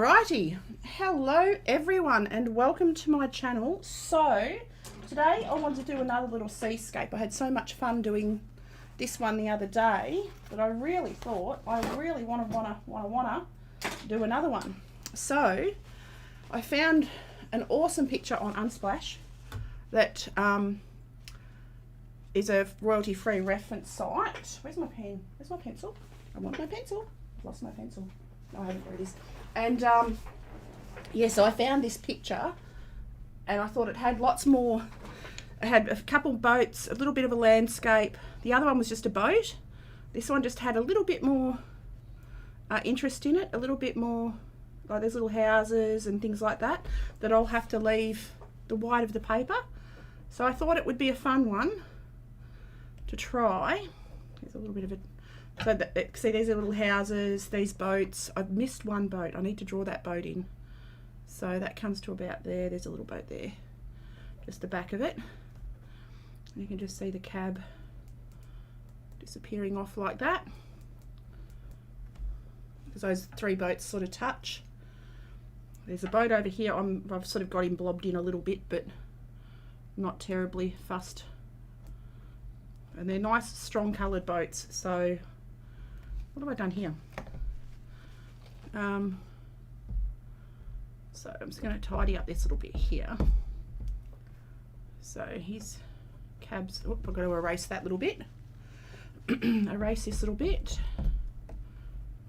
Alrighty, hello everyone and welcome to my channel. So today I want to do another little seascape. I had so much fun doing this one the other day that I really thought I really want to do another one. So I found an awesome picture on Unsplash that is a royalty-free reference site. Where's my pen? Where's my pencil? I want my pencil. I've lost my pencil. No, I haven't. There it is. And yeah, so I found this picture and I thought it had lots more. It had a couple of boats, a little bit of a landscape. The other one was just a boat. This one just had a little bit more interest in it, a little bit more, like there's little houses and things like that, that I'll have to leave the white of the paper. So I thought it would be a fun one to try. There's a little bit of a, so that, see these are little houses, these boats. I've missed one boat. I need to draw that boat in. So that comes to about there. There's a little boat there, just the back of it. And you can just see the cab disappearing off like that, because those three boats sort of touch. There's a boat over here. I've sort of got him blobbed in a little bit, but not terribly fussed. And they're nice, strong coloured boats. So what have I done here? So I'm just going to tidy up this little bit here. So his cabs, oh, I've got to erase that little bit. Erase this little bit.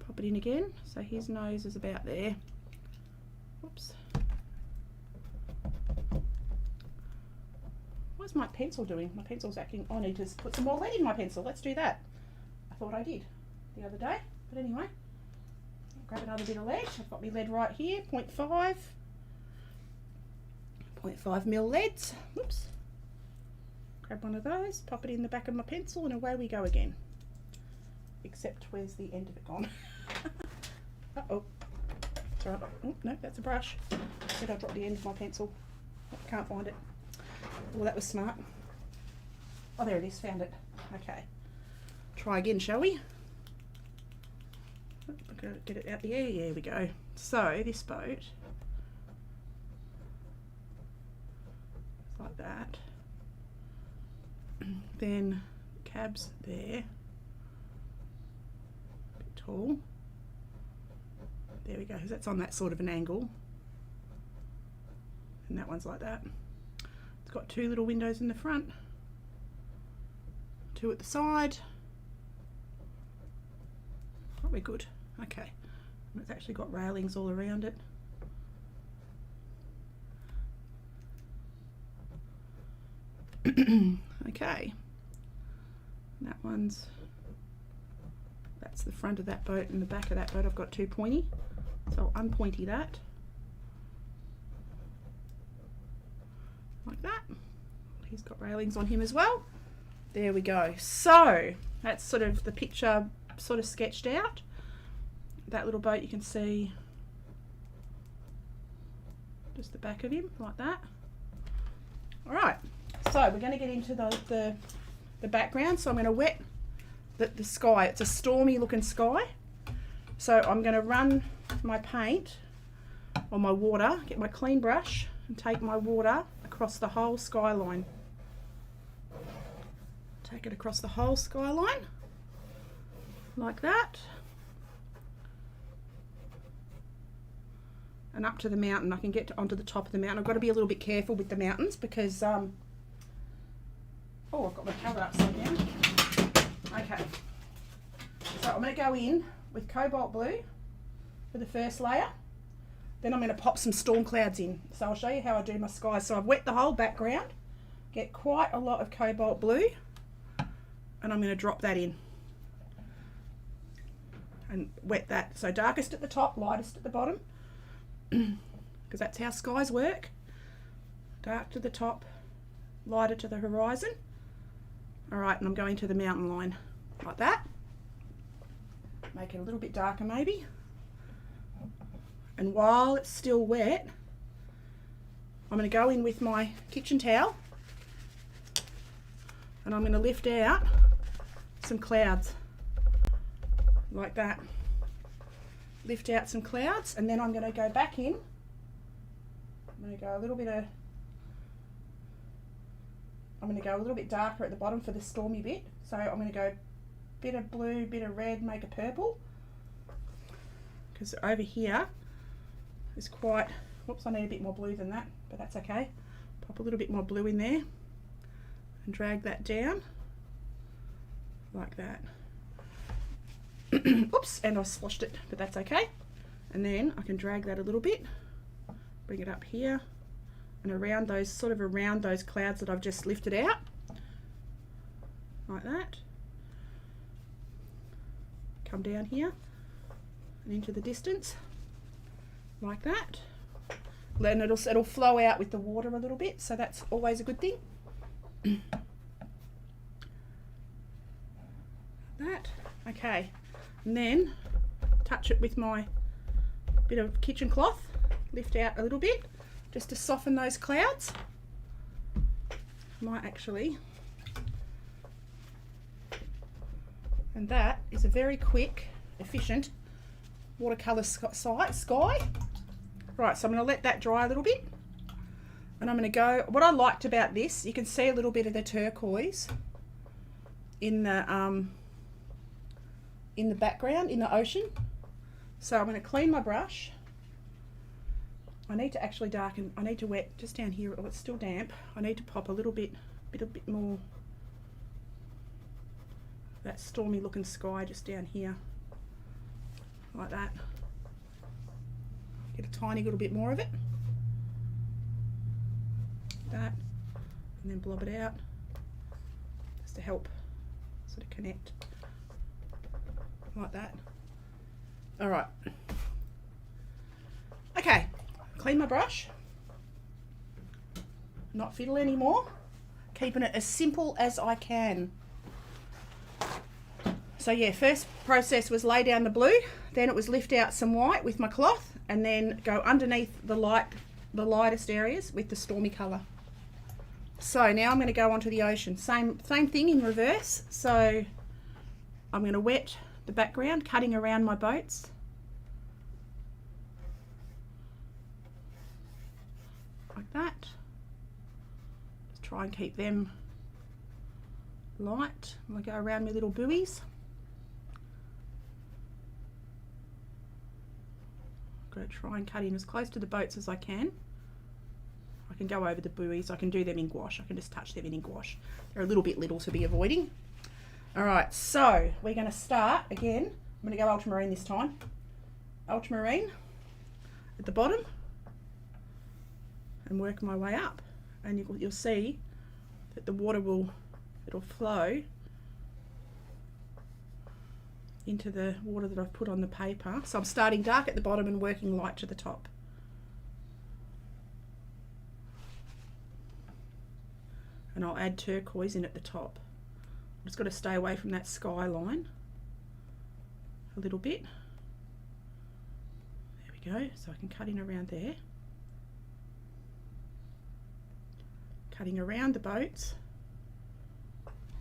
Pop it in again. So his nose is about there. Whoops. What's my pencil doing? My pencil's acting, I need to put some more lead in my pencil. Let's do that. I thought I did the other day, but anyway, I'll grab another bit of lead. I've got my lead right here, 0.5 mil leads. Whoops. Grab one of those, pop it in the back of my pencil, and away we go again. Except where's the end of it gone? Uh-oh. Sorry. Oh, no, that's a brush. I said I dropped the end of my pencil. I can't find it. Well, that was smart. Oh, there it is. Found it. Okay. Try again, shall we? I've got to get it out the air. There we go. So this boat, like that. Then cabs there. A bit tall. There we go. That's on that sort of an angle. And that one's like that. It's got two little windows in the front, two at the side. Probably good. Okay. And it's actually got railings all around it. Okay. And that one's, that's the front of that boat, and the back of that boat I've got two pointy. So I'll unpointy that. Like that. He's got railings on him as well. There we go. So that's sort of the picture sort of sketched out. That little boat, you can see just the back of him like that. All right, so we're going to get into the background. So I'm going to wet the sky. It's a stormy looking sky. So I'm going to run my paint or my water, get my clean brush and take my water across the whole skyline. Take it across the whole skyline like that, and up to the mountain. I can get onto the top of the mountain. I've got to be a little bit careful with the mountains because oh, I've got my cover upside down. Okay, so I'm going to go in with cobalt blue for the first layer. Then I'm going to pop some storm clouds in. So I'll show you how I do my sky. So I've wet the whole background, get quite a lot of cobalt blue, and I'm going to drop that in and wet that. So darkest at the top, lightest at the bottom, because that's how skies work. Dark to the top, lighter to the horizon. All right, and I'm going to the mountain line like that. Make it a little bit darker maybe. And while it's still wet, I'm going to go in with my kitchen towel and I'm going to lift out some clouds like that. lift out some clouds, and then I'm going to go back in. I'm going to go a little bit darker at the bottom for the stormy bit. So I'm going to go bit of blue, bit of red, make a purple. Because over here is quite, whoops, I need a bit more blue than that, but that's okay. Pop a little bit more blue in there and drag that down like that. Oops, and I sloshed it, but that's okay. And then I can drag that a little bit, bring it up here and around those, sort of around those clouds that I've just lifted out, like that. Come down here and into the distance, like that. Then it'll flow out with the water a little bit, so that's always a good thing. That, okay. And then touch it with my bit of kitchen cloth, lift out a little bit just to soften those clouds. Might actually, and that is a very quick, efficient watercolour sky. Right, so I'm going to let that dry a little bit, and I'm going to go, what I liked about this, you can see a little bit of the turquoise in the background, in the ocean. So I'm going to clean my brush. I need to actually darken, I need to wet just down here, oh, it's still damp. I need to pop a little bit more that stormy looking sky just down here, like that. Get a tiny little bit more of it, that, and then blob it out just to help sort of connect, like that. All right, okay, clean my brush, not fiddle anymore, keeping it as simple as I can. So yeah, first process was lay down the blue, then it was lift out some white with my cloth, and then go underneath the lightest areas with the stormy colour. So now I'm going to go onto the ocean. Same thing in reverse. So I'm going to wet the background, cutting around my boats. Like that. Just try and keep them light. I'm going to go around my little buoys. Going to try and cut in as close to the boats as I can. I can go over the buoys. I can do them in gouache. I can just touch them in gouache. They're a little bit little to be avoiding. All right, so we're going to start again. I'm going to go ultramarine this time. Ultramarine at the bottom and work my way up. And you'll see that the water it'll flow into the water that I've put on the paper. So I'm starting dark at the bottom and working light to the top. And I'll add turquoise in at the top. I've just got to stay away from that skyline a little bit. There we go. So I can cut in around there. Cutting around the boats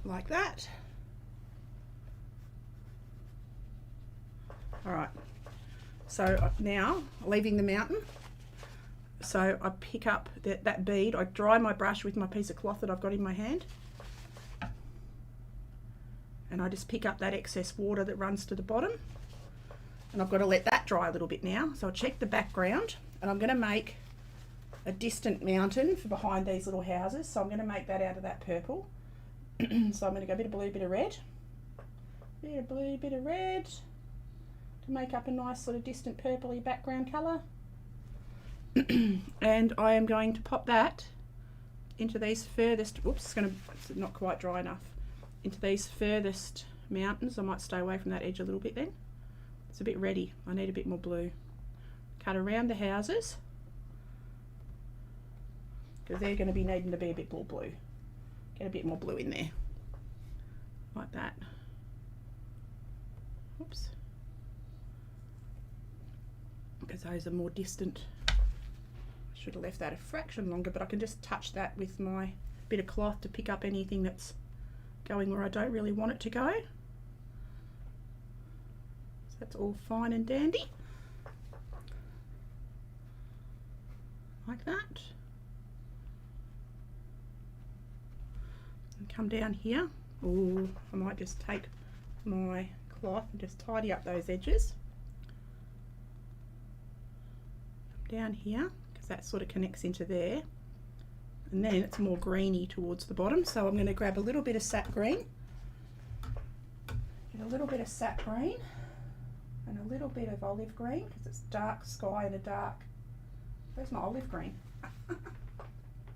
like that. All right, so now leaving the mountain, so I pick up that bead, I dry my brush with my piece of cloth that I've got in my hand, and I just pick up that excess water that runs to the bottom, and I've got to let that dry a little bit now. So I check the background, and I'm going to make a distant mountain for behind these little houses, so I'm going to make that out of that purple. So I'm going to go a bit of blue, bit of red, bit of blue, bit of red, to make up a nice sort of distant purpley background colour. And I am going to pop that into these furthest, it's not quite dry enough, into these furthest mountains. I might stay away from that edge a little bit then. It's a bit reddy, I need a bit more blue. Cut around the houses, because they're going to be needing to be a bit more blue. Get a bit more blue in there, like that. Oops. Because those are more distant. I should have left that a fraction longer, but I can just touch that with my bit of cloth to pick up anything that's going where I don't really want it to go. So that's all fine and dandy. like that. And come down here. Oh, I might just take my cloth and just tidy up those edges. Down here, because that sort of connects into there. And then it's more greeny towards the bottom, so I'm going to grab a little bit of sap green. Get a little bit of sap green and a little bit of olive green, because it's dark sky and a dark... Where's my olive green?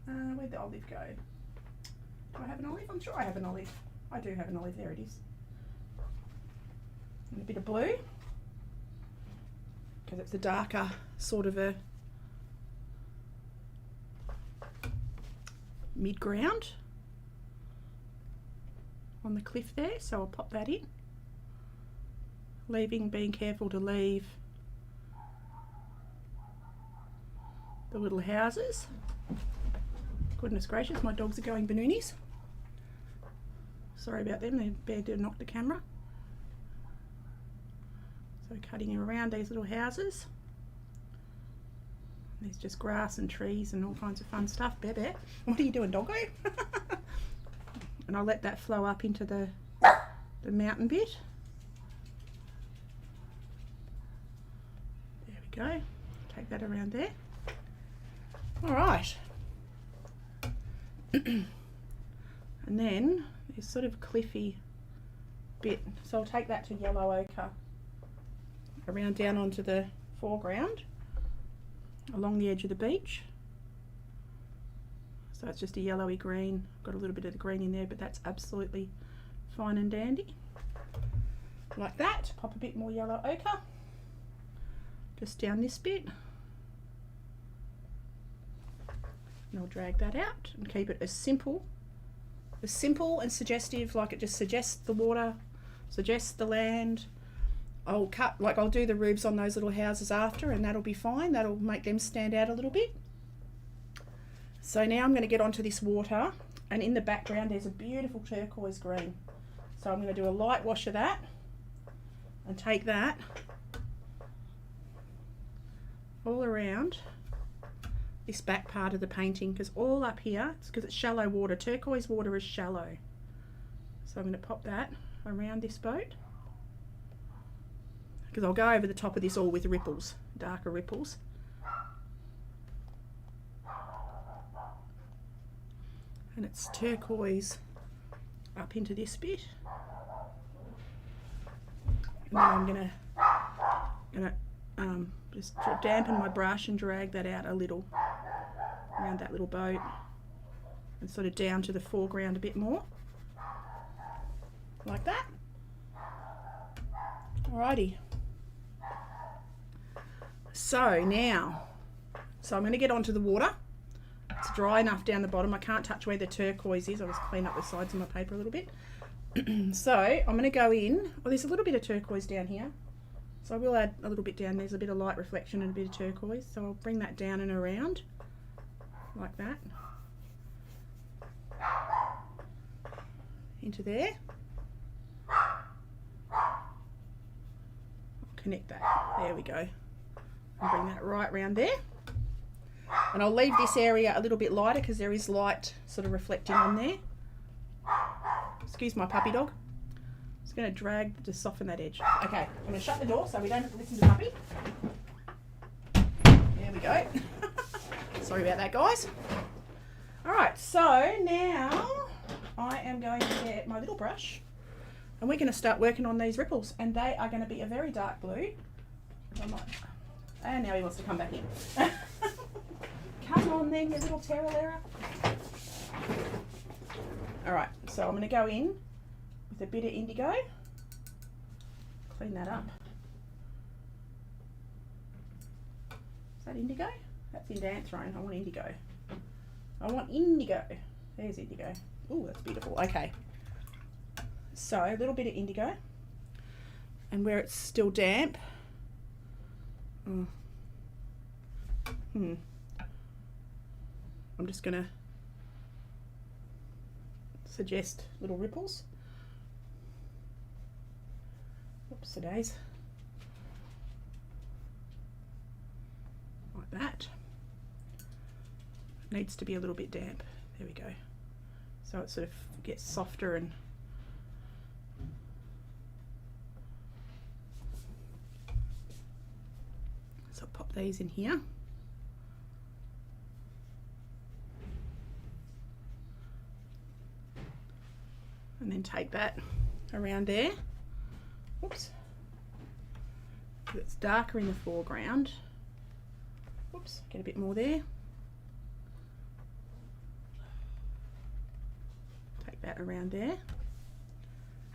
Where'd the olive go? Do I have an olive? I'm sure I have an olive. I do have an olive. There it is. And a bit of blue, because it's a darker sort of a mid-ground on the cliff there, so I'll pop that in, being careful to leave the little houses. Goodness gracious, my dogs are going bananas. Sorry about them, they're bad to knock the camera. So cutting around these little houses. There's just grass and trees and all kinds of fun stuff. Bear, Bear, what are you doing, doggo? And I'll let that flow up into the mountain bit. There we go. Take that around there. All right. And then this sort of cliffy bit. So I'll take that to yellow ochre around down onto the foreground along the edge of the beach. So it's just a yellowy green. Got a little bit of the green in there, but that's absolutely fine and dandy. Like that. Pop a bit more yellow ochre just down this bit. And I'll drag that out and keep it as simple and suggestive, like it just suggests the water, suggests the land. I'll do the roofs on those little houses after, and that'll be fine. That'll make them stand out a little bit. So now I'm going to get onto this water, and in the background there's a beautiful turquoise green. So I'm going to do a light wash of that and take that all around this back part of the painting, because all up here, it's because it's shallow water. Turquoise water is shallow. So I'm going to pop that around this boat, because I'll go over the top of this all with ripples, darker ripples. And it's turquoise up into this bit. And then I'm gonna just dampen my brush and drag that out a little around that little boat and sort of down to the foreground a bit more, like that. Alrighty. So now, I'm going to get onto the water. It's dry enough down the bottom. I can't touch where the turquoise is. I'll just clean up the sides of my paper a little bit. So I'm going to go in. Oh, there's a little bit of turquoise down here. So I will add a little bit down. There's a bit of light reflection and a bit of turquoise. So I'll bring that down and around like that. Into there. I'll connect that. There we go. And bring that right round there. And I'll leave this area a little bit lighter because there is light sort of reflecting on there. Excuse my puppy dog. Just going to drag to soften that edge. Okay, I'm going to shut the door so we don't have to listen to puppy. There we go. Sorry about that, guys. Alright, so now I am going to get my little brush and we're going to start working on these ripples, and they are going to be a very dark blue. And now he wants to come back in. Come on then, you little terralera. Alright, so I'm going to go in with a bit of indigo. Clean that up. Is that indigo? That's indanthrone. I want indigo. I want indigo. There's indigo. Ooh, that's beautiful. Okay. So, a little bit of indigo. And where it's still damp. I'm just going to suggest little ripples. Oops, a days. Like that. needs to be a little bit damp. There we go. So it sort of gets softer. And so I'll pop these in here. And then take that around there. Whoops. It's darker in the foreground. Whoops, get a bit more there. Take that around there.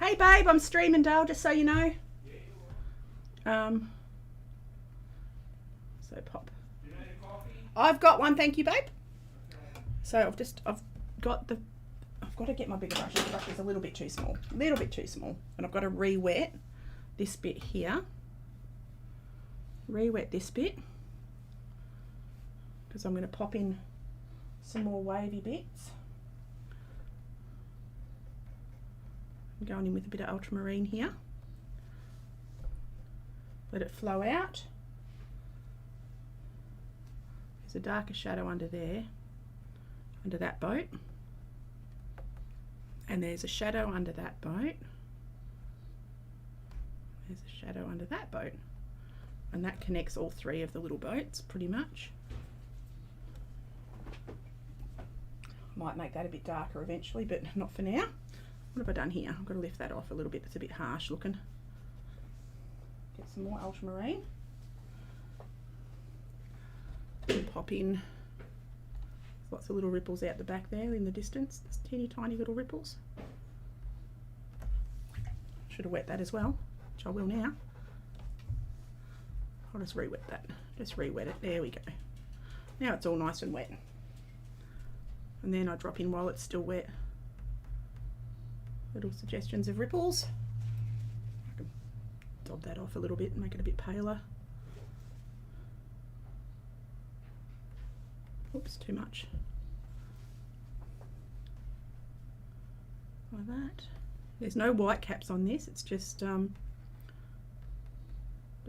Hey babe, I'm streaming, Dale, just so you know. So pop. I've got one, thank you, babe. So I've got to get my bigger brush. This brush is a little bit too small. A little bit too small. And I've got to re-wet this bit here. Re-wet this bit. Because I'm going to pop in some more wavy bits. I'm going in with a bit of ultramarine here. Let it flow out. There's a darker shadow under there, under that boat. And there's a shadow under that boat. There's a shadow under that boat. And that connects all three of the little boats pretty much. Might make that a bit darker eventually, but not for now. What have I done here? I've got to lift that off a little bit. It's a bit harsh looking. Get some more ultramarine. And pop in lots of little ripples out the back there in the distance. There's teeny tiny little ripples. Should have wet that as well, which I will now. I'll just re-wet that. Just re-wet it. There we go. Now it's all nice and wet. And then I drop in while it's still wet. Little suggestions of ripples. I can dab that off a little bit and make it a bit paler. Oops, too much. Like that. There's no white caps on this. It's just a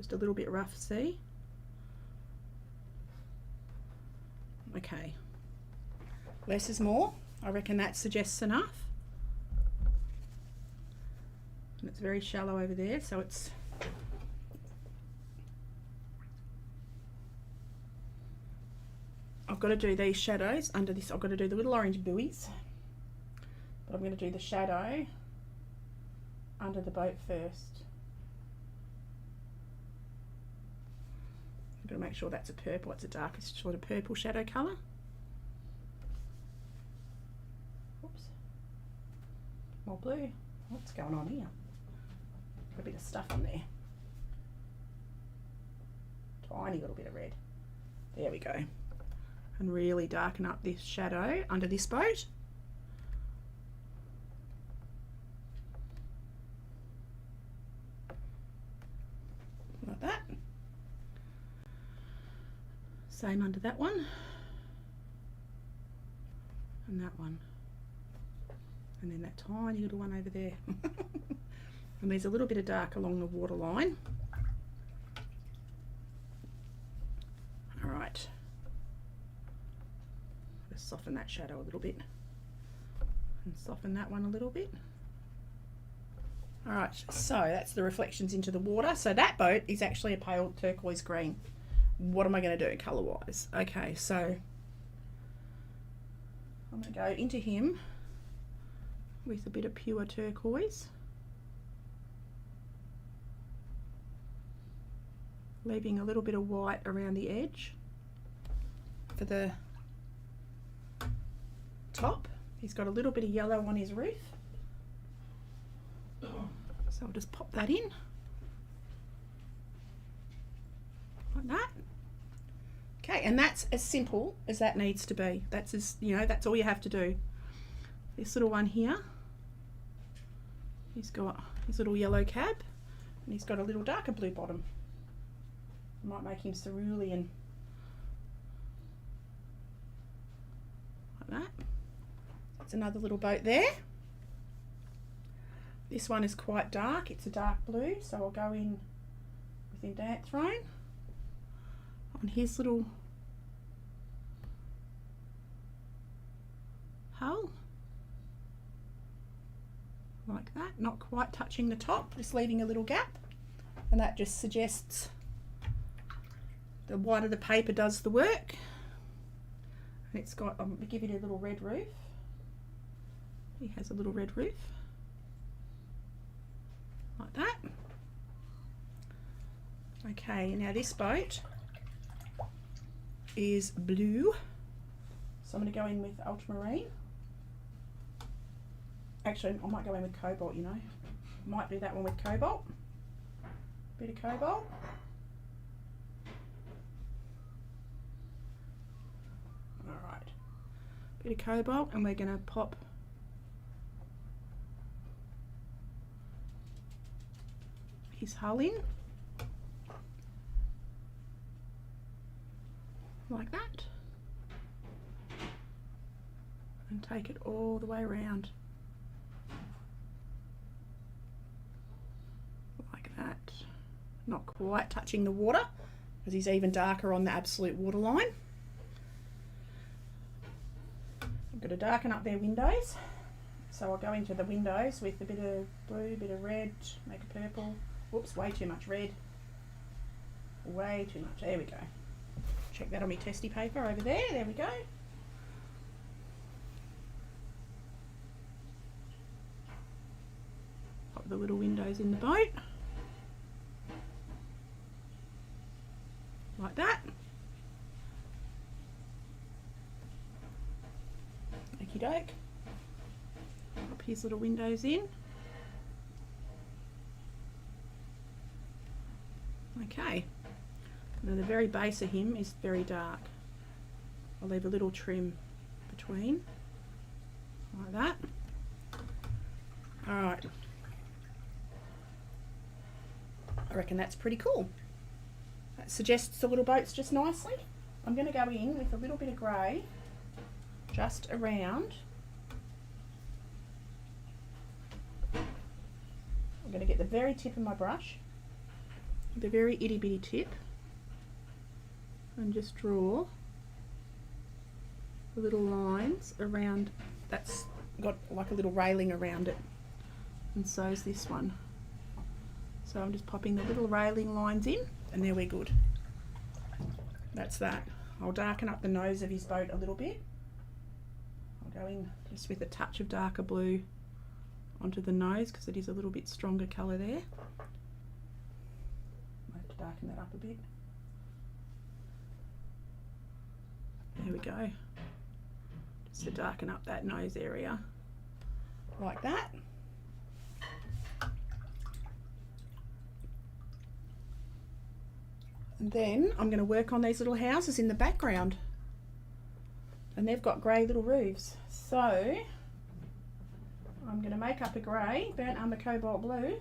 little bit rough, see? Okay. Less is more. I reckon that suggests enough. And it's very shallow over there, so it's I've got to do these shadows under this. I've got to do the little orange buoys, but I'm going to do the shadow under the boat first. I've got to make sure that's a purple. It's a darkest sort of purple shadow colour. Oops. More blue. What's going on here? Got a bit of stuff on there. Tiny little bit of red. There we go. And really darken up this shadow under this boat. Like that. Same under that one. And that one. And then that tiny little one over there. And there's a little bit of dark along the water line. All right. Just soften that shadow a little bit. And soften that one a little bit. All right, so that's the reflections into the water. So that boat is actually a pale turquoise green. What am I going to do colour-wise? Okay, so I'm going to go into him with a bit of pure turquoise, leaving a little bit of white around the edge for the top. He's got a little bit of yellow on his roof, so I'll just pop that in like that. Okay, and that's as simple as that needs to be. That's as, you know, that's all you have to do. This little one here, he's got his little yellow cab and he's got a little darker blue bottom. I might make him cerulean like that. That's another little boat there. This one is quite dark, it's a dark blue, so I'll go in with Indanthrone on his little not quite touching the top, just leaving a little gap, and that just suggests the whiter the paper does the work. And it's got, I'm going to give it a little red roof. He has a little red roof like that. Okay, now this boat is blue, so I'm going to go in with ultramarine. Actually, I might go in with cobalt, you know. Might do that one with cobalt. Bit of cobalt. Alright. Bit of cobalt, and we're going to pop his hull in. Like that. And take it all the way around. That, not quite touching the water because he's even darker on the absolute water line. I'm going to darken up their windows, so I'll go into the windows with a bit of blue, bit of red, make a purple. Whoops, way too much red, way too much. There we go. Check that on my testy paper over there. We go. Pop the little windows in the boat. Like that. Okie doke. Pop his little windows in. Okay. Now the very base of him is very dark. I'll leave a little trim between. Like that. Alright. I reckon that's pretty cool. That suggests the little boats just nicely. I'm going to go in with a little bit of grey just around. I'm going to get the very tip of my brush, the very itty bitty tip, and just draw the little lines around. That's got like a little railing around it, and so is this one. So I'm just popping the little railing lines in, and there we're good. That's that. I'll darken up the nose of his boat a little bit. I'll go in just with a touch of darker blue onto the nose because it is a little bit stronger colour there. I have to darken that up a bit. There we go. Just to darken up that nose area like that. And then I'm going to work on these little houses in the background, and they've got grey little roofs, so I'm going to make up a grey, burnt umber, cobalt blue,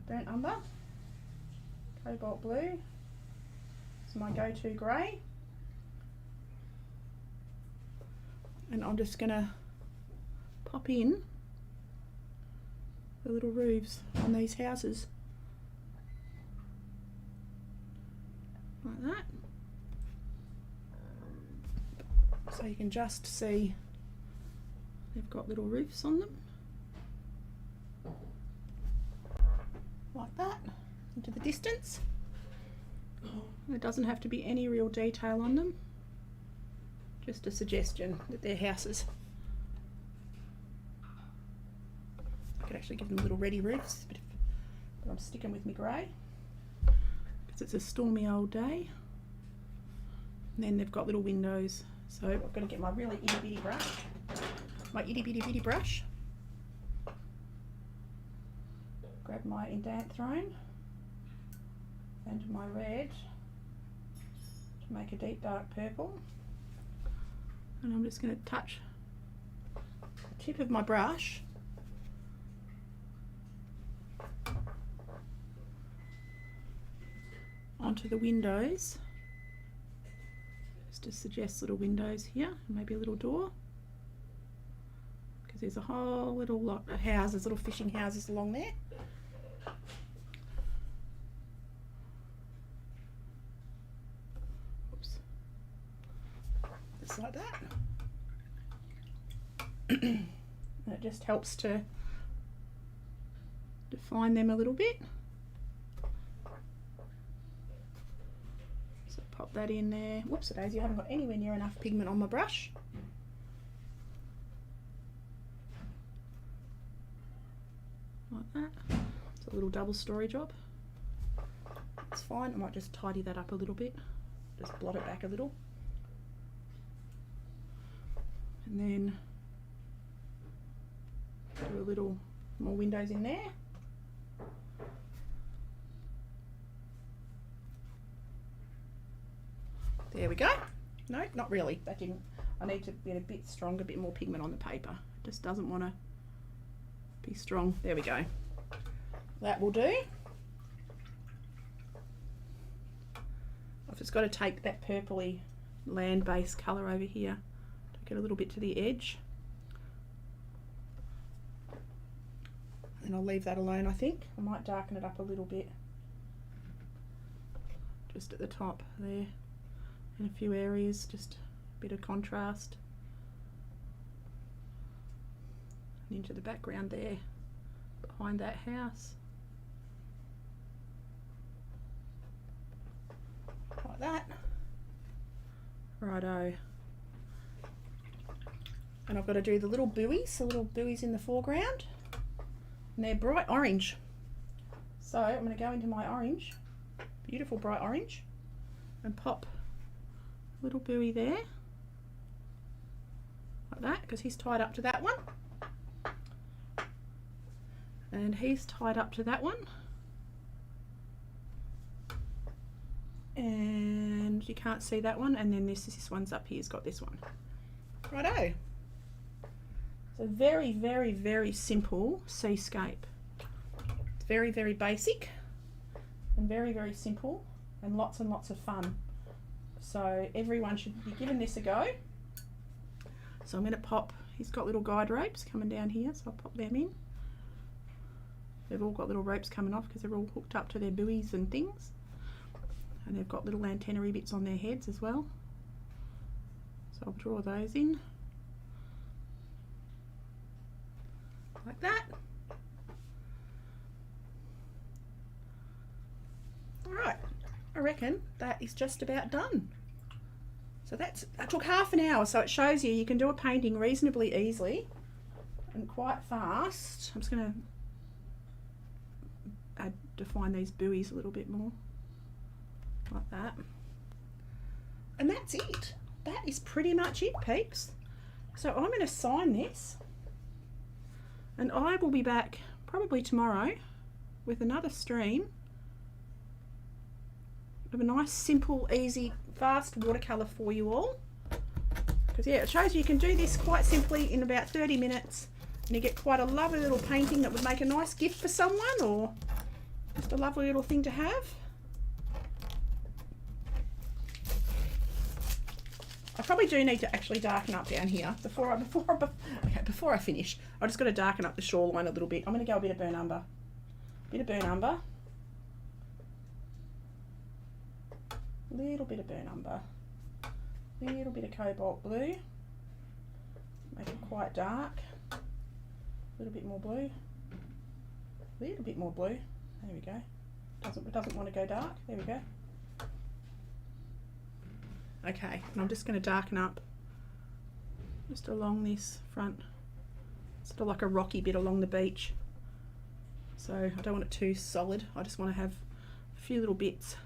burnt umber, cobalt blue. It's my go-to grey, and I'm just going to pop in the little roofs on these houses. Like that, so you can just see they've got little roofs on them like that into the distance. There doesn't have to be any real detail on them, just a suggestion that they're houses. I could actually give them little ready roofs, but I'm sticking with my grey. It's a stormy old day. And then they've got little windows, so I've got to get my really itty bitty brush, my itty bitty brush, grab my indanthrone and my red to make a deep dark purple, and I'm just going to touch the tip of my brush onto the windows, just to suggest little windows here, and maybe a little door, because there's a whole little lot of houses, little fishing houses along there. Oops. Just like that. And it just helps to define them a little bit. So pop that in there. Whoops, daisy, I haven't got anywhere near enough pigment on my brush. Like that. It's a little double story job. It's fine. I might just tidy that up a little bit. Just blot it back a little. And then do a little more windows in there. There we go. No, not really. That didn't. I need to get a bit stronger, a bit more pigment on the paper. It just doesn't want to be strong. There we go. That will do. I've just got to take that purpley land-based colour over here. Take it a little bit to the edge. And I'll leave that alone, I think. I might darken it up a little bit. Just at the top there. In a few areas, just a bit of contrast. And into the background there, behind that house. Like that. Righto. And I've got to do the little buoys in the foreground. And they're bright orange. So I'm going to go into my orange, beautiful bright orange, and pop a little buoy there. Like that, because he's tied up to that one. And he's tied up to that one. And you can't see that one, and then this one's up here's got this one. Righto. So very, very, very simple seascape. It's very, very basic and very, very simple and lots of fun. So everyone should be giving this a go. So I'm going to pop, he's got little guide ropes coming down here, so I'll pop them in. They've all got little ropes coming off because they're all hooked up to their buoys and things. And they've got little antennae bits on their heads as well. So I'll draw those in. Like that. Alright, I reckon that is just about done. So that took half an hour, so it shows you can do a painting reasonably easily and quite fast. I'm just going to define these buoys a little bit more. Like that. And that's it. That is pretty much it, peeps. So I'm going to sign this. And I will be back probably tomorrow with another stream of a nice, simple, easy, fast watercolour for you all. Because yeah, it shows you can do this quite simply in about 30 minutes and you get quite a lovely little painting that would make a nice gift for someone or just a lovely little thing to have. I probably do need to actually darken up down here before I finish. I just got to darken up the shoreline a little bit. I'm going to go a bit of burnt umber. Little bit of burnt umber. Little bit of cobalt blue. Make it quite dark. A little bit more blue. Little bit more blue. There we go. Doesn't want to go dark. There we go. Okay, and I'm just going to darken up just along this front, sort of like a rocky bit along the beach. So I don't want it too solid. I just want to have a few little bits,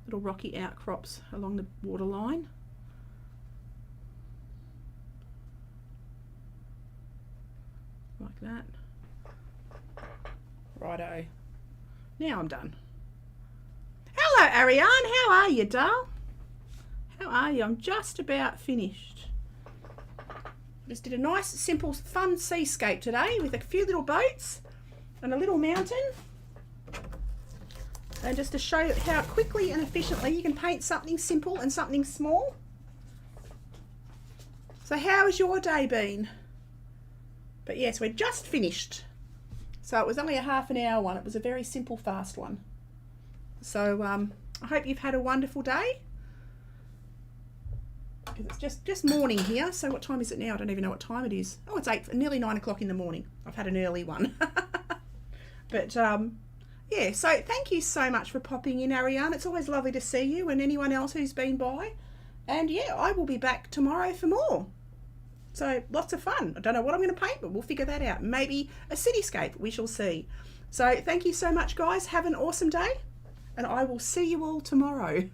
little rocky outcrops along the waterline. Like that. Righto. Now I'm done. Hello Ariane, how are you, doll? How are you? I'm just about finished. Just did a nice, simple, fun seascape today with a few little boats and a little mountain. And just to show how quickly and efficiently you can paint something simple and something small. So how has your day been? But yes, we're just finished. So it was only a half an hour one. It was a very simple, fast one. So I hope you've had a wonderful day. Because it's just morning here. So what time is it now? I don't even know what time it is. Oh, it's nearly 9 o'clock in the morning. I've had an early one. But yeah, so thank you so much for popping in, Ariane. It's always lovely to see you and anyone else who's been by. And yeah, I will be back tomorrow for more. So lots of fun. I don't know what I'm going to paint, but we'll figure that out. Maybe a cityscape, we shall see. So thank you so much, guys. Have an awesome day, and I will see you all tomorrow.